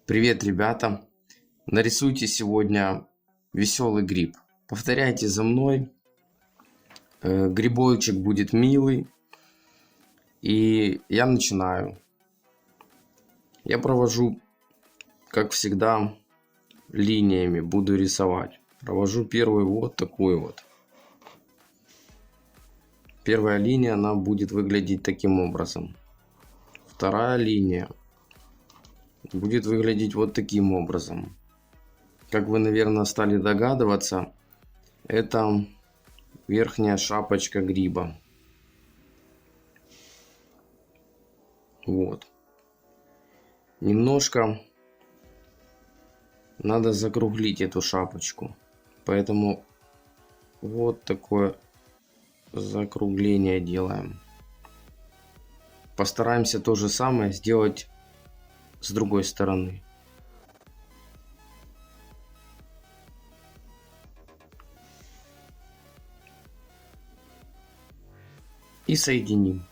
Привет, ребята! Нарисуйте сегодня веселый гриб. Повторяйте за мной. Грибочек будет милый. И я начинаю. Я провожу, как всегда, линиями. Буду рисовать. Провожу первую вот такую вот. Первая линия, она будет выглядеть таким образом. Вторая линия будет выглядеть вот таким образом. Как вы, наверное, стали догадываться, это верхняя шапочка гриба. Вот. Немножко надо закруглить эту шапочку. Поэтому вот такое закругление делаем. Постараемся то же самое сделать с другой стороны. И соединим.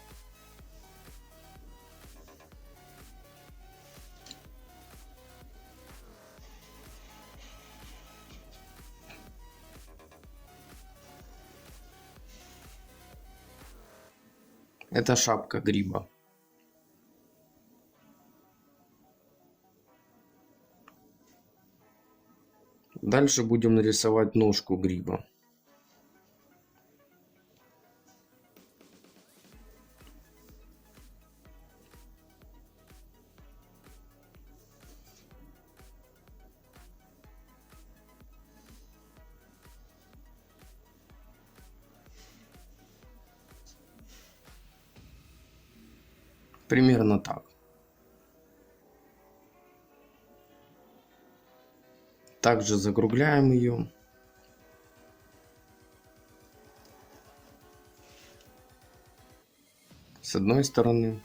Это шапка гриба. Дальше будем нарисовать ножку гриба. Примерно так. Также закругляем ее. С одной стороны.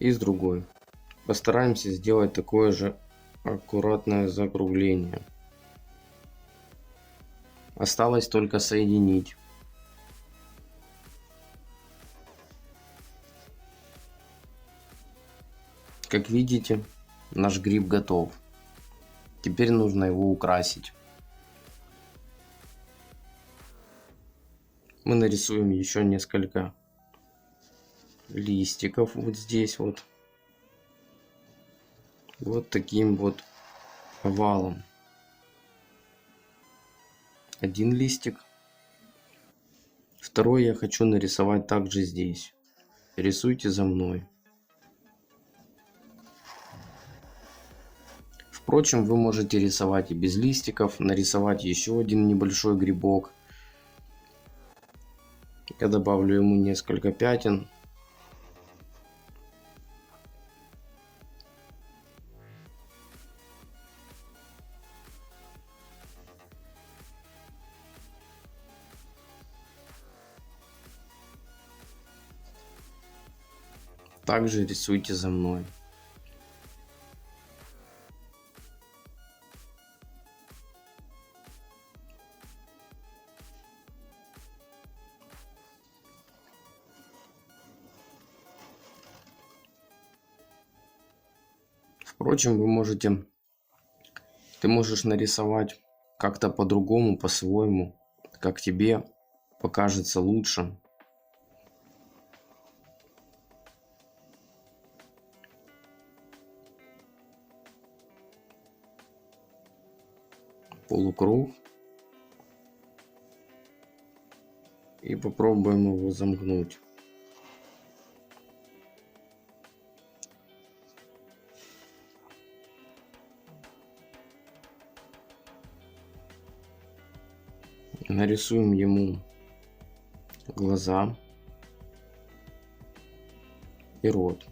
И с другой. Постараемся сделать такое же аккуратное закругление. Осталось только соединить. Как видите, наш гриб готов. Теперь нужно его украсить. Мы нарисуем еще несколько листиков вот здесь вот. Вот таким вот овалом. Один листик. Второй я хочу нарисовать также здесь. Рисуйте за мной. Впрочем, вы можете рисовать и без листиков, нарисовать еще один небольшой грибок. Я добавлю ему несколько пятен. Также рисуйте за мной. Впрочем, ты можешь нарисовать как-то по-другому, по-своему, как тебе покажется лучше. Полукруг. И попробуем его замкнуть. Нарисуем ему глаза и рот.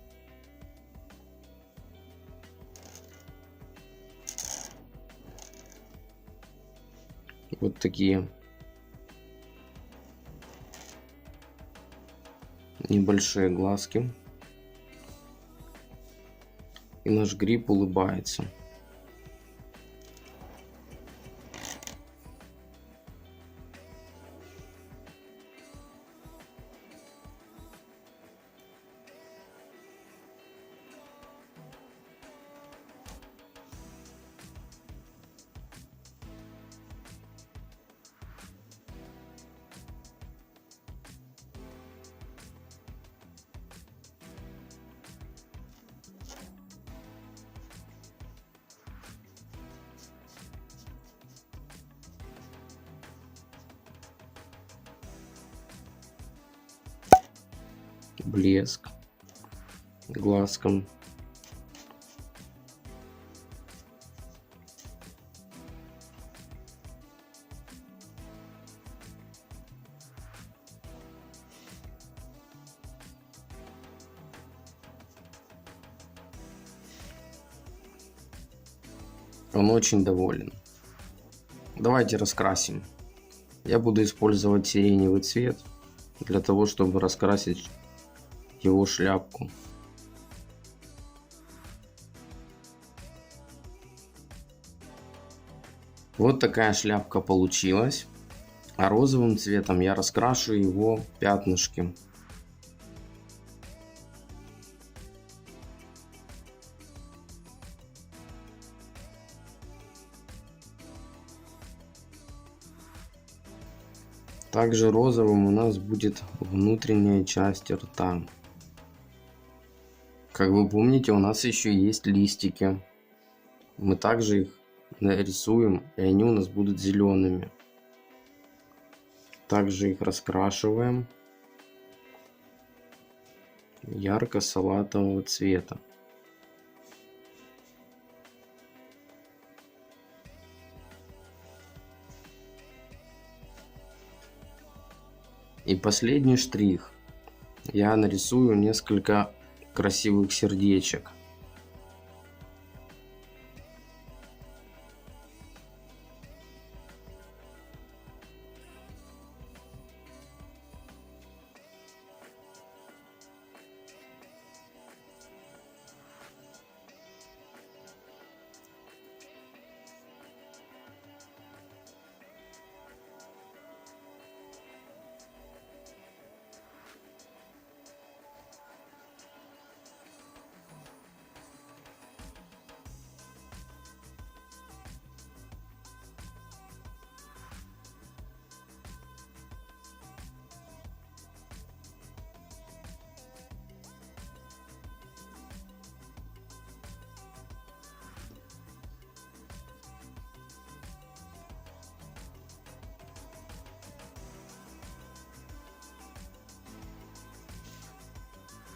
Вот такие небольшие глазки. И наш гриб улыбается. блеск глазкам. Он очень доволен. Давайте раскрасим. Я буду использовать сиреневый цвет для того, чтобы раскрасить его шляпку. Вот такая шляпка получилась. А розовым цветом я раскрашу его пятнышки. Также розовым у нас будет внутренняя часть рта. Как вы помните, у нас еще есть листики. Мы также их нарисуем, и они у нас будут зелеными. Также их раскрашиваем ярко-салатового цвета. И последний штрих. Я нарисую несколько красивых сердечек.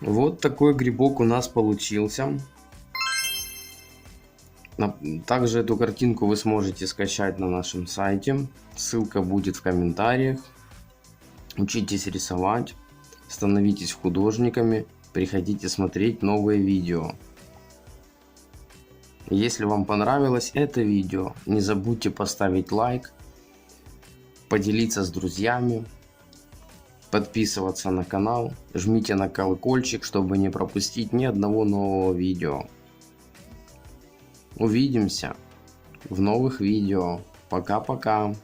Вот такой грибок у нас получился. Также эту картинку вы сможете скачать на нашем сайте. Ссылка будет в комментариях. Учитесь рисовать, становитесь художниками, приходите смотреть новые видео. Если вам понравилось это видео, не забудьте поставить лайк, поделиться с друзьями, подписываться на канал, жмите на колокольчик, чтобы не пропустить ни одного нового видео. Увидимся в новых видео. Пока-пока.